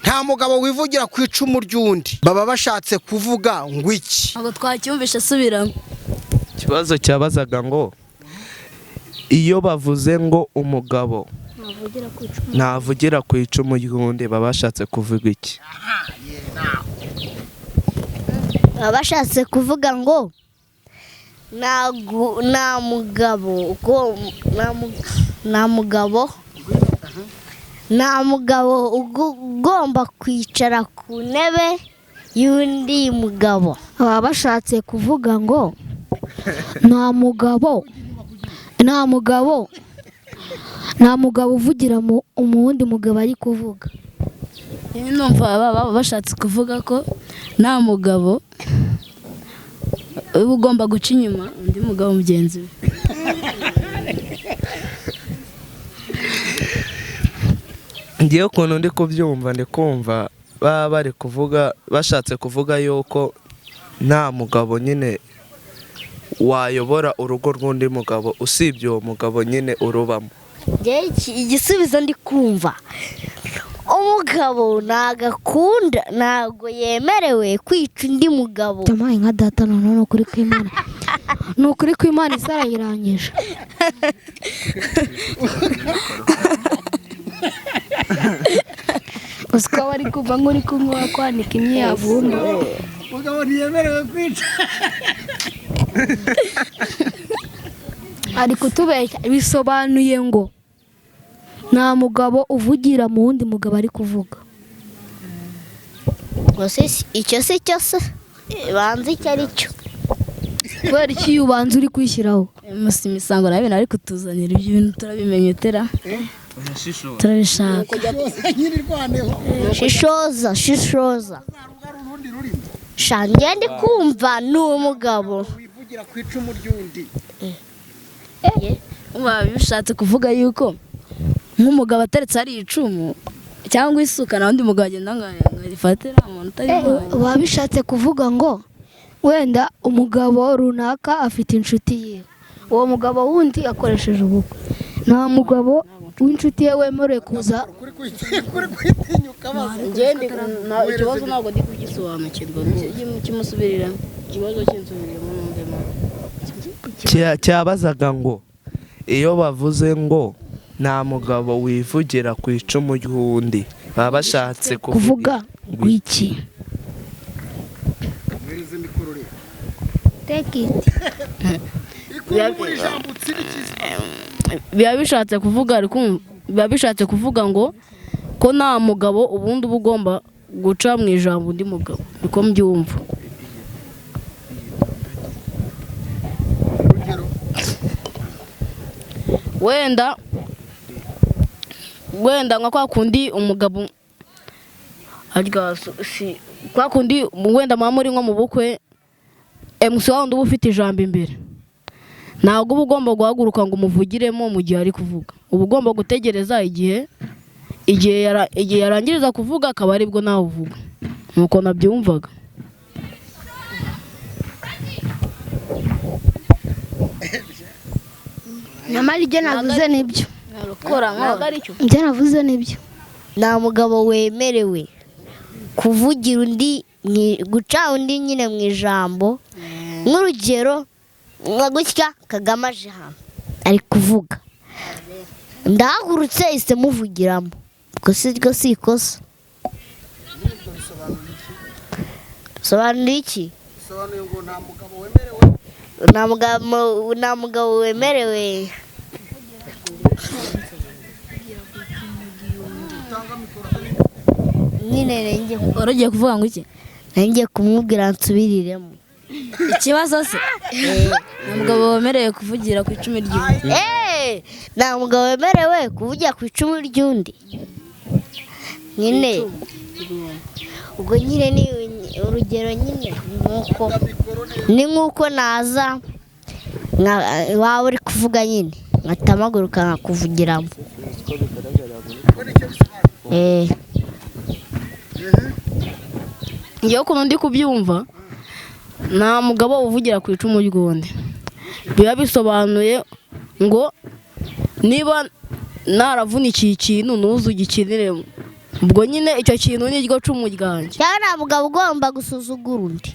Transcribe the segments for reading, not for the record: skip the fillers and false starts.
nta mugabo wivugira ku icumu ry'undi baba bashatse kuvuga ngo iki? Ntabwo twacyumvisha, subiramo. Ikibazo cyabazaga ngo iyo bavuze ngo umugabo ntavugira ku icumu ry'undi baba bashatse kuvuga iki? baba bashatse kuvuga ngo nta mugabo ugomba kwicara ku ntebe y'undi mugabo. Baba bashatse kuvuga ngo nta mugabo uvugira mu wundi mugabo ari kuvuga. Numva baba bashatse kuvuga ko nta mugabo uba ugomba guca inyuma undi mugabo mugenzi we. Ngiye ukuntu ndi kubyumva ndi kumva baba bari kuvuga bashatse kuvuga yuko nta mugabo nyine wayobora urugo rw'undi mugabo usibye uwo mugabo nyine urubamo. Igisubizo ndi kumva, umugabo ntago yemerewe kwica undi mugabo. Tamaye nka data none ni ukuri kw'Imana isarayirangije. Usika wari kuva nk'uri kunywa kwanika imyavumba. Umugabo ntiyemerewe kwica. Ari kutubeshya, bisobanuye ngo nta mugabo uvugira mu wundi mugabo ari kuvuga. Icyo si cyo se banza icyo ari cyo. Kubera iki iyo ubanza uri kwishyiraho? Musi imisango nawe ari kutuzanira ibyo bintu turabimenyetera. Turabishaka. Shishoza. Shange ndi kumva ni umugabo wivugira ku icumu ry'undi. Bishatse kuvuga yuko nk'umugabo ateretse ari icumu cyangwa isuka na undi mugabo agenda ngarifatira umuntu utari. Baba bishatse kuvuga ngo wenda umugabo runaka afite inshuti ye, uwo mugabo wundi akoresheje ubukwe, nta mugabo w'inshuti ye wemerewe kuza. Kuri kwitinyuka Ikibazo ntabwo ndi kugisobanukirwa, kimusubirira ikibazo cy'insubiriramo n'undemo. Cyabazaga ngo iyo bavuze ngo nta mugabo wivugira ku icumu ry'undi baba bashatse kuvuga ngo iki? Take it. Biba bishatse kuvuga ngo ko nta mugabo ubundi uba ugomba guca mu ijambo undi mugabo, niko mbyumva. Wenda nka kwa kundi umugabo kwa kundi wenda mama muri nko mu bukwe MC wundi uba ufite ijambo imbere, ntabwo uba ugomba guhaguruka ngo umuvugiremo mu gihe ari kuvuga. Uba ugomba gutegereza igihe yarangiriza kuvuga akaba aribwo nawe uvuga. Nuko nabyumvaga. Nyamara ibyo navuze nibyo. Ibyo navuze nibyo. Nta mugabo wemerewe kuvugira undi, guca undi nyine mu ijambo. Nk'urugero nka gutya Kagame aje hano ari kuvuga, ndahagurutse ise muvugiramo, ubwo si ikosa. Sobanura iki? Sobanuye ngo nta mugabo wemerewe. Nta mugabo wemerewe. Nyine ugiye kuvuga ngo iki? Ngiye kumubwira nsubiriremo. Ikibazo se? Nta mugabo wemerewe kuvugira ku icumu ry'undi. Nta mugabo wemerewe kuvugira ku icumu ry'undi. Nyine ubwo nyine ni urugero nyine ni nk'uko naza waba uri kuvuga nyine nkatamaguruka nkakuvugiramo. Ngiye ukuntu ndi kubyumva, nta mugabo uvugira ku icumu ry'undi. Biba bisobanuye ngo niba naravunikiye ikintu ntuze ugikiniremo, ubwo nyine icyo kintu ni ryo cumu ryanjye. cyangwa nta mugabo ugomba gusuzugura undi.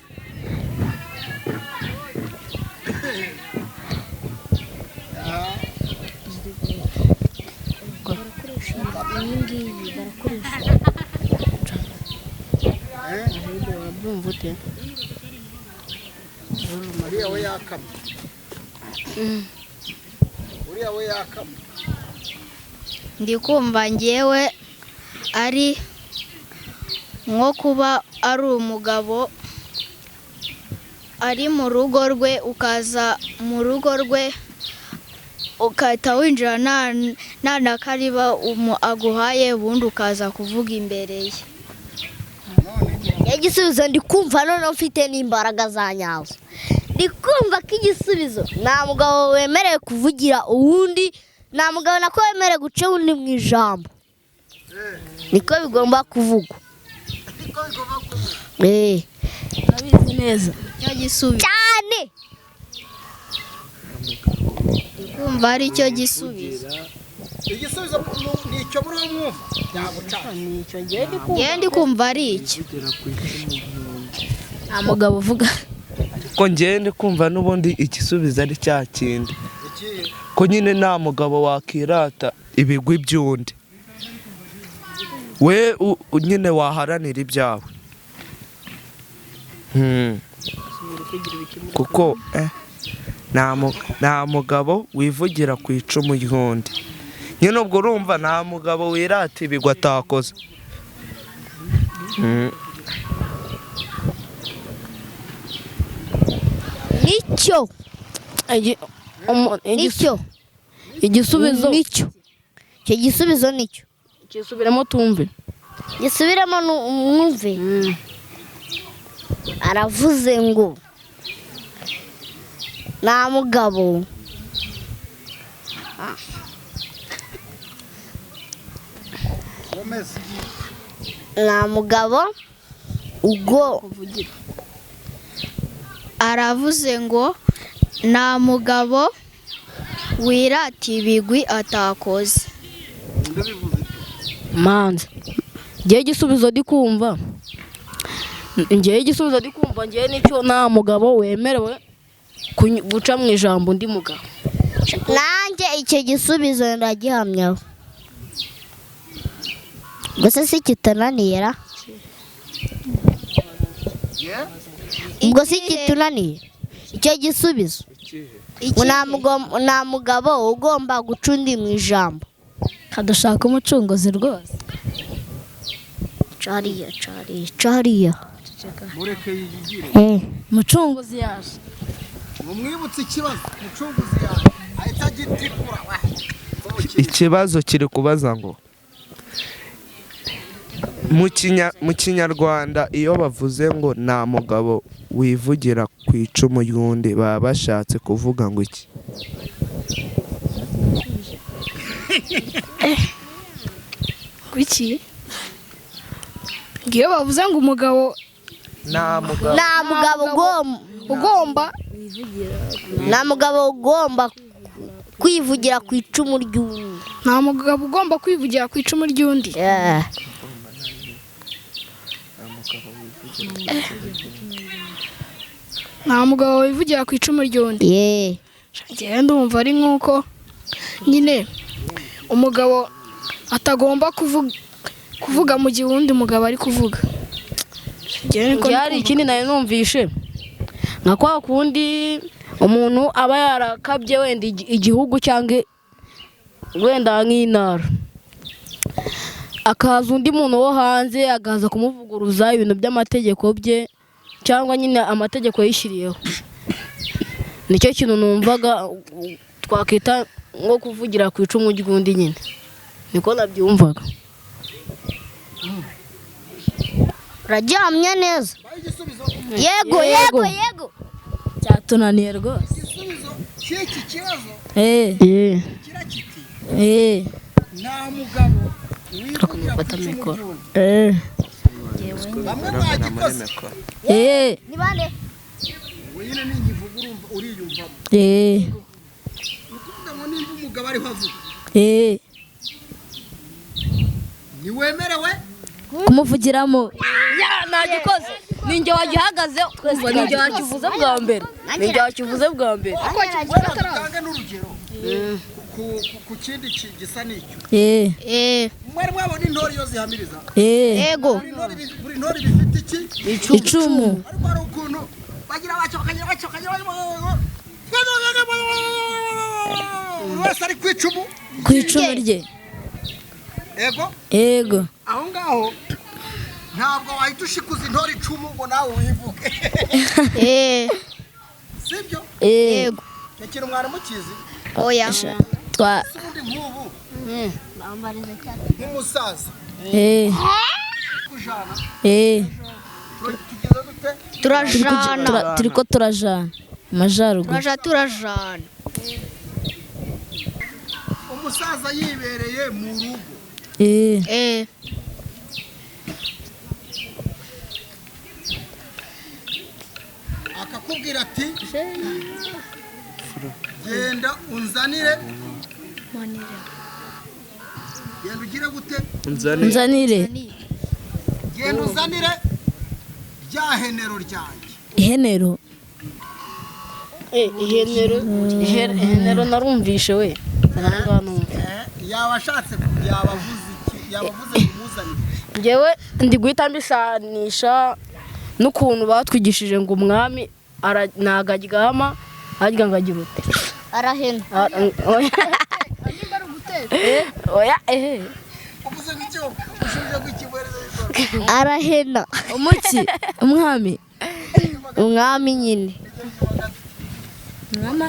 uriya we yakama uriya we yakama. ndi kumva ngewe ari nko kuba ari umugabo ari mu rugo rwe, ukaza mu rugo rwe ukahita winjira nta na kariba aguhaye, ubundi ukaza kuvuga imbere ye. igisubizo ndi kumva noneho mfite n'imbaraga za nyazo. ndi kumva ko igisubizo nta mugabo wemerewe kuvugira uwundi, nta mugabo nako wemerewe guca undi mu ijambo. niko bigomba kuvugwa. urabizi neza Icyo gisubizo cyane. kumva ari cyo gisubizo. igisubizo ni icyo muri uwo mwumva yagucana. ngewe ndi kumva ari icyo. nta mugabo uvuga. ko ngende kumva n'ubundi igisubizo ari cya kindi ko nyine nta mugabo wakirata ibigwi by'undi, we nyine waharanira ibyawe. kuko nta mugabo wivugira ku icumu ry'undi, nyine ubwo urumva nta mugabo wirata ibigwi atakoze. nicyo nicyo igisubizo nicyo icyo gisubizo nicyo. kisubiramo tumve. gisubiremo mwumve. aravuze ngo nta mugabo nta mugabo aravuze ngo nta mugabo wirata ibigwi atakoze. manza ngewe igisubizo ndi kumva ngewe nicyo nta mugabo wemerewe guca mu ijambo undi mugabo. nanjye icyo gisubizo ndagihamyaho. gusa si kitunaniye ra ubwo si kitunaniye icyo gisubizo. nta mugabo ugomba guca undi mu ijambo. kadushaka umucunguzi rwose. cariya mureke yigire. umucunguzi yaje. mumwibutse ikibazo umucunguzi yaje ahita agitikura. ikibazo kiri kubaza ngo mu kinyarwanda iyo bavuze ngo nta mugabo wivugira ku icumu ry'undi baba bashatse kuvuga ngo iki? kuki ngiyo bavuze ngo umugabo nta mugabo ugomba kwivugira ku icumu ry'undi. nta mugabo ugomba kwivugira ku icumu ry'undi. nta mugabo wivugira ku icumu ry'undi. Yeah. ndumva ari nk'uko nyine umugabo atagomba kuvuga mu gihe uwundi mugabo ari kuvuga. hari ikindi nayo numvishe nka kwa kundi umuntu aba yarakabye wenda igihugu cyangwa wenda nk'intara, akaza undi muntu wo hanze akaza kumuvuguruza ibintu by'amategeko bye cyangwa nyine amategeko yishyiriyeho. nicyo kintu numvaga twakwita nko kuvugira ku icumu ry'undi, nyine niko nabyumvaga. uragihamya neza. yego cyatunaniye rwose. igisubizo cy'iki kibazo kigira kiti nta mugabo wivugira ku icumu ry'undi. bamwe bagikoze ni bande. wenyine n'ingivuga urumva uriyumvamo. ni ukuvuga ngo nimba umugabo ariho avuga ntiwemerewe kumuvugiramo ntagikoze ninjye wagihagaze kumva ninjye wakivuze bwa mbere ninjye wakivuze bwa mbere utange n'urugero ku kindi gisa n'icyo mwari mwabona intore iyo zihamiriza yego buri ntore bifite iki icumu ariko hari ukuntu bagira bacokanya buri wese ari ku icumu rye yego aho ngaho ntabwo wahita ushikuza intore icumu ngo nawe wivuge sibyo yego icyo kintu mwari mukizi oya ubundi nk'ubu nk'umusaza kujana tugeze dute turajana turiko turajana amajyaruguru turajana umusaza yibereye mu rugo akakubwira ati genda unzanire genda ugire gute unzanire genda uzanire rya henero ryanjye ihenero ihenero narumvishe we yaba ashatse yaba avuze iki yaba avuze kumuzanira njyewe ndi guhita mbisanisha n'ukuntu batwigishije ngo umwami ntago aryama arya ngo agira ute arahena oya uvuze nk'icyo ushuje kwikibwereza arahena umuki umwami nyine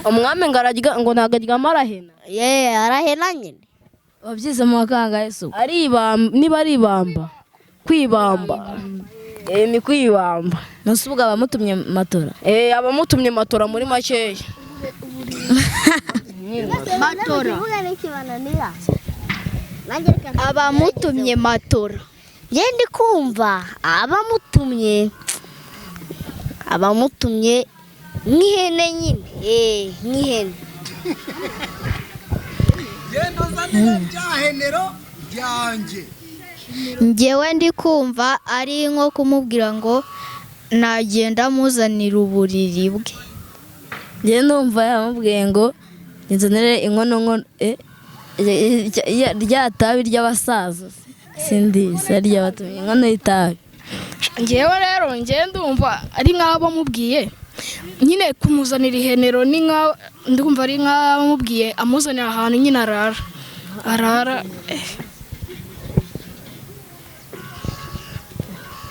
umwami ngo ararya ngo ntago aryama arahena arahena nyine wabyize mu bakanga Yesu niba ari ibamba kwibamba ni kwibamba nasubuga abamutumye matora abamutumye matora muri makeya matora abamutumye matora ngende kumva abamutumye nk'ihene nyine nk'ihene genda uzanire rya henero ryanjye njyewe ndi kumva ari nko kumubwira ngo nagenda amuzanira uburiri bwe njyewe numva yamubwiye ngo nzanire inkono rya tabi ry'abasaza sindizi ry'abatumye inkono y'itabi njyewe rero ndumva ari nk'aho bamubwiye nyine kumuzanira ihenero ni nk'aho ndumva ari nk'aho bamubwiye amuzanira ahantu nyine arara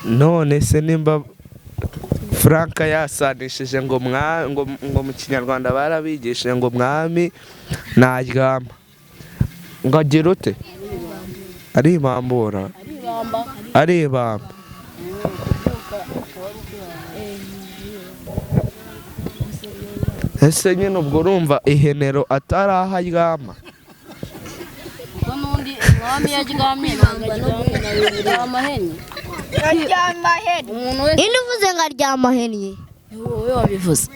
none se nimba Frank yasanishije ngo mu kinyarwanda barabigishije ngo mwami naryama ngo agira ute aribambura aribamba ese nyine ubwo urumva ihenero atari aho aryama kuko n'undi umwami yaryamye ntabwo aryama hene umuntu wese indi uvuze ngo aryama hene wowe wabivuze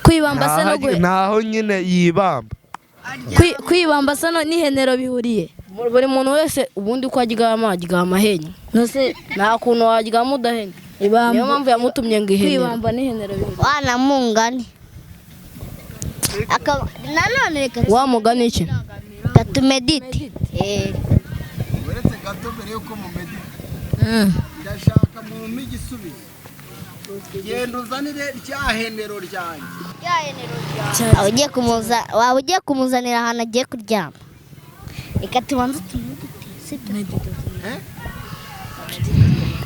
kwibamba se no naho nyine yibamba kwibamba se n'ihenero bihuriye buri muntu wese ubundi uko aryama hene nose nta kuntu waryama udahene niyo mpamvu yamutumye ngo ihenero kwibamba n'ihenero bihuriye wana mungani nanone wa mugani iki katumedite weretse gato mbere yuko mumedite ndashaka mu igisubizo genda uzanire rya henero ryanjye waba ugiye kumuzanira ahantu agiye kuryama reka tubanze tumedite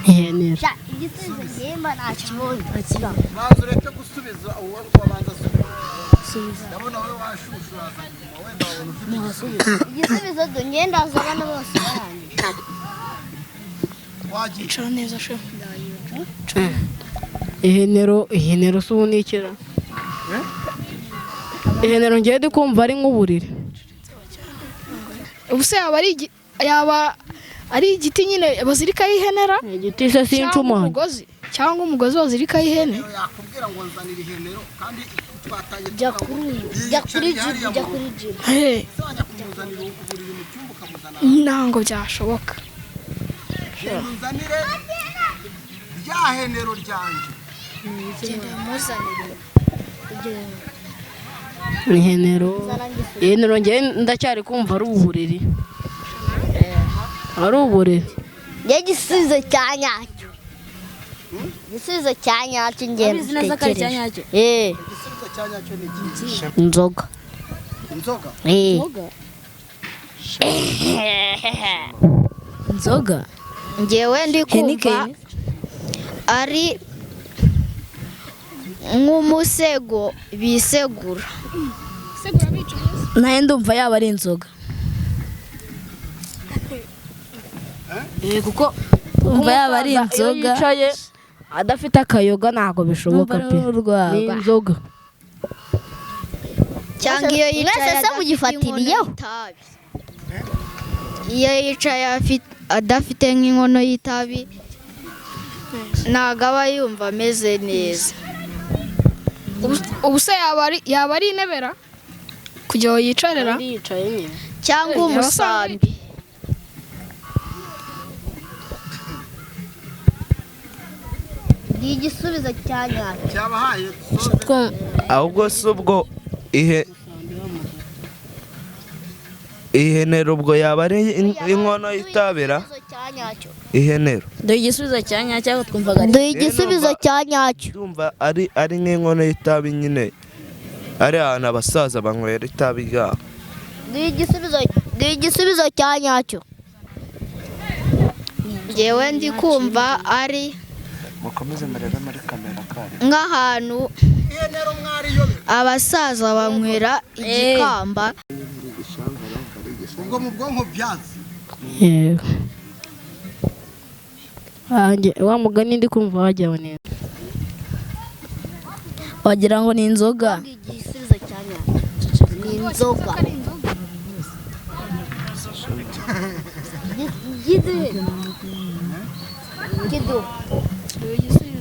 ihenero igisubizo gihemba ntakibonye banza ureke gusubiza uwo wabanza asubiza ndabona wowe washushura wenda wabona ufite igisubizo ngenda aza abana bose barangije wagiye neza she ihenero si ubu nikira ihenero ngiye ndi kumva ari nk'uburiri ubuse yaba ari igiti nyine bazirikaho ihenera igiti se sinshuma cyangwa umugozi bazirikaho ihene yakubwira ngo nzanire ihenero kandi twataye jya kuri jibu he kumuzanira uburiri mu cyumba ukamuzana ntabwo byashoboka genda unzanire rya henero ryanjye. ihenero njye ndacyari kumva ari uburiri ari uburiri njye igisubizo cya nyacyo igisubizo cya nyacyo njye mbitekereje Igisubizo cya nyacyo ni iki? inzoga Inzoga. inzoga njyewe ndi kumva ari nk'umusego bisegura nawe ndumva yaba ari inzoga kuko ndumva yaba ari inzoga iyo yicaye adafite akayoga ntabwo bishoboka pe ni inzoga cyangwa iyo yicaye mugifatiriyeho iyo yicaye adafite nk'inkono y'itabi ntabwo aba yumva ameze neza ubu se yaba ari intebera kugira ngo yicarira yicaye nyine cyangwa umusambi ni igisubizo cya nyacyo Cyabahaye. ahubwo si ubwo ihenero ubwo yaba ari inkono yitabira ihenero dore igisubizo cya nyacyo aho twumvaga ari duhe igisubizo cya nyacyo ndumva ari nk'inkono y'itabi nyine ari ahantu abasaza banywera itabi ryabo. duhe igisubizo cya nyacyo njyewe ndi kumva ari mukomeze murebe muri kamera kare nk'ahantu Ihenero mwariyobe. abasaza banywera igikamba Ubwo mu bwonko byazi. yego wa mugani ndi kumva wajyaho neza wagira ngo ni inzoga igisubizo cya nyacyo ni inzoga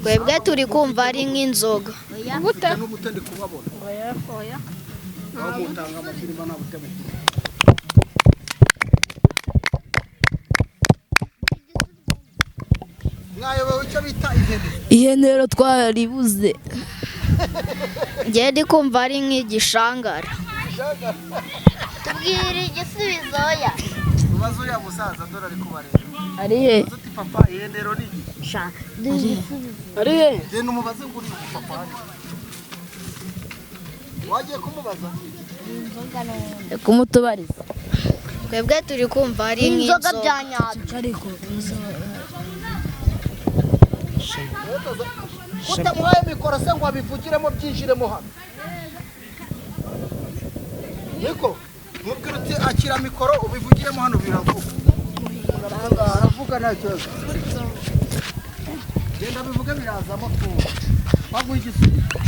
twebwe turi kumva ari nk'inzoga N'ubute ndi kubabona. Aho mutanga amafilima nta buteme. Mwayobewe icyo bita ihenero. ihenero twaribuze njyewe ndi kumva ari nk'igishangara tubwire igisubizo ya Ubaze uriya musaza dore ari kubareba. ari he Uti papa ihenero ni iki? ari he Genda umubaze ngo uri papa. Wagiye kumubaza? kumutubariza twebwe turi kumva ari nk'inzoga bya nyacyo Utamuhaye mikoro se ngo abivugiremo byinjiremo hano. Niko mubwira uti akira mikoro ubivugiremo hano biravuga. Aravuga nta kibazo. Genda bivuge birazamo tu. Baguha igisubizo.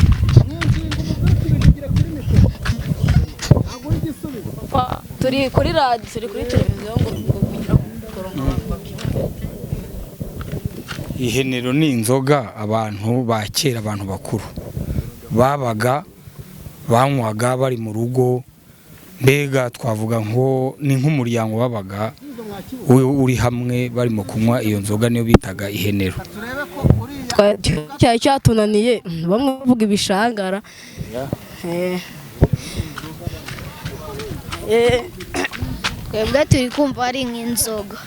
Mwingingo umubwire uti bivugire kuri mikoro. Baguha igisubizo. turi kuri radiyo turi kuri televiziyo ngo kugira ngo ihenero ni inzoga abantu ba kera abantu bakuru babaga banywaga bari mu rugo mbega twavuga ngo ni nk'umuryango wabaga uri hamwe barimo kunywa iyo nzoga niyo bitaga ihenero. Turebe ko uriya cyari cyatunaniye bamwe bavuga ibishangara twebwe turi kumva ari nk'inzoga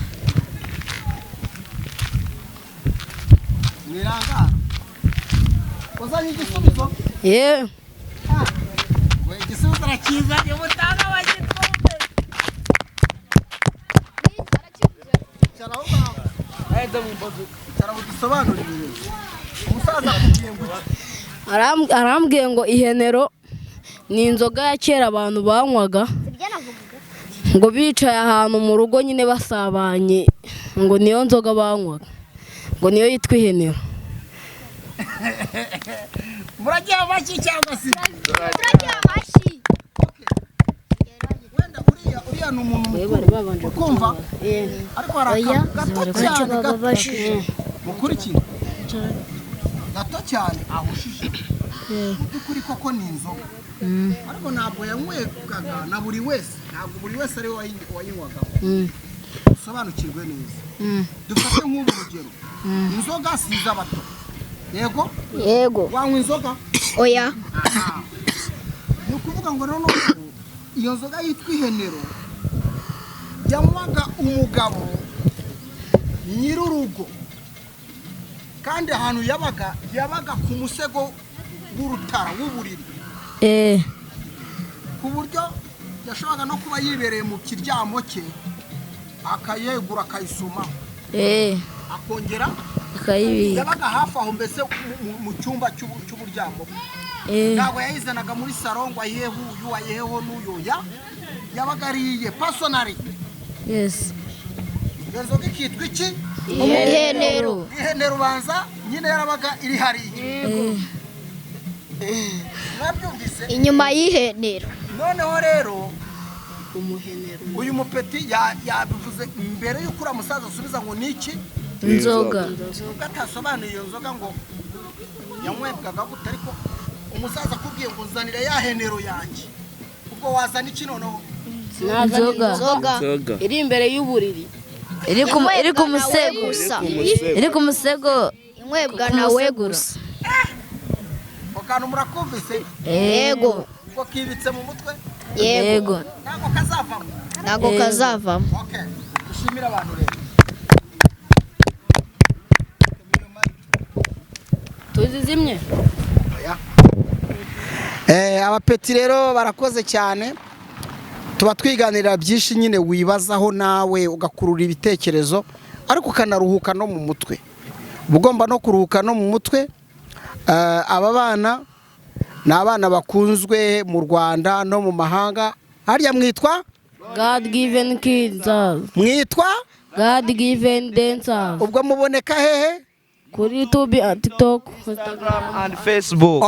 mwirangara. Uzanye igisubizo? yewe We igisubizo arakizanye mutanga abagitumbe. Cyaraho ngaho. Cyaraho dusobanurire. Umusaza akubwiye ngo iki? arambwiye ngo ihenero ni inzoga ya kera abantu banywaga ngo bicaye ahantu mu rugo nyine basabanye ngo niyo nzoga banywaga ngo niyo yitwa ihenero. Muragiye amashyi cyangwa se? Wenda uriya ni umuntu mukuru ukumva ariko hari akantu gato cyane mukurikira gato cyane ahushije mu by'ukuri koko ni inzoga ariko ntabwo yanywegaga na buri wese ntabwo buri wese ari we wayinywaga dusobanukirwe neza dufate nk'ubu urugero inzoga si iz'abato yego wanywa inzoga oya ni ukuvuga ngo noneho iyo nzoga yitwa ihenero yanywaga umugabo nyir'urugo kandi ahantu yabaga ku musego w'urutara w'uburiri ku buryo yashoboraga no kuba yibereye mu kiryamo cye akayegura akayisoma akongera yabaga hafi aho mbese mu cyumba cy'uburyamo ntabwo yayizanaga muri saro ngo ayihehe uyu ayiheho n'uyu yabaga ariye pasonari iyo nzoga ikitwa iki ihenero ubanza nyine yarabaga iri hariya mwabyumvise inyuma y'ihenero noneho rero uyu mupeti yabivuze mbere y'uko uriya musaza asubiza ngo ni iki inzoga ubwo atasobanuye iyo nzoga ngo yanywebwaga gute ariko umusaza akubwiye ngo nzanire ya henero yanjye ubwo wazana iki noneho inzoga iri imbere y'uburiri iri ku musego inywebwa nawe gusa ako kantu murakumvise yego ngo kibitse mu mutwe yego ntabwo kazavamo okay dushimire abantu rero tuzizimye abapeti rero barakoze cyane tuba twiganirira byinshi nyine wibazaho nawe ugakurura ibitekerezo ariko ukanaruhuka no mu mutwe uba ugomba no kuruhuka no mu mutwe aba bana ni abana bakunzwe mu Rwanda no mu mahanga harya mwitwa God given kids mwitwa God given dancers ubwo muboneka hehe kuri YouTube and TikTok Instagram and Facebook.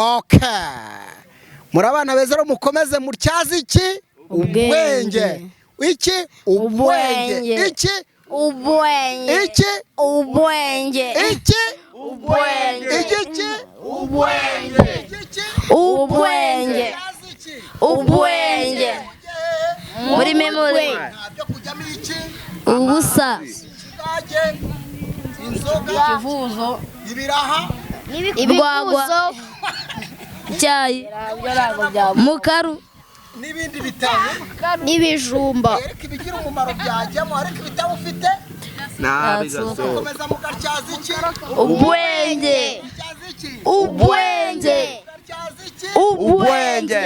muri abana beza rero mukomeze mutyaze iki ubwenge iki ubwenge iki ubwenge iki ubwenge iki ubwenge iki ubwenge ubwenge ubwenge muri memory byo kujyamo iki ubusa inzoga ikivuzo ibiraha ibigwazo icyayi mukaru n'ibindi bitanu n'ibijumba ariko ibigira umumaro byajyamo ariko ibitawufite komeza mugatyaza iki ubwenge ubwenge ubwenge ubwenge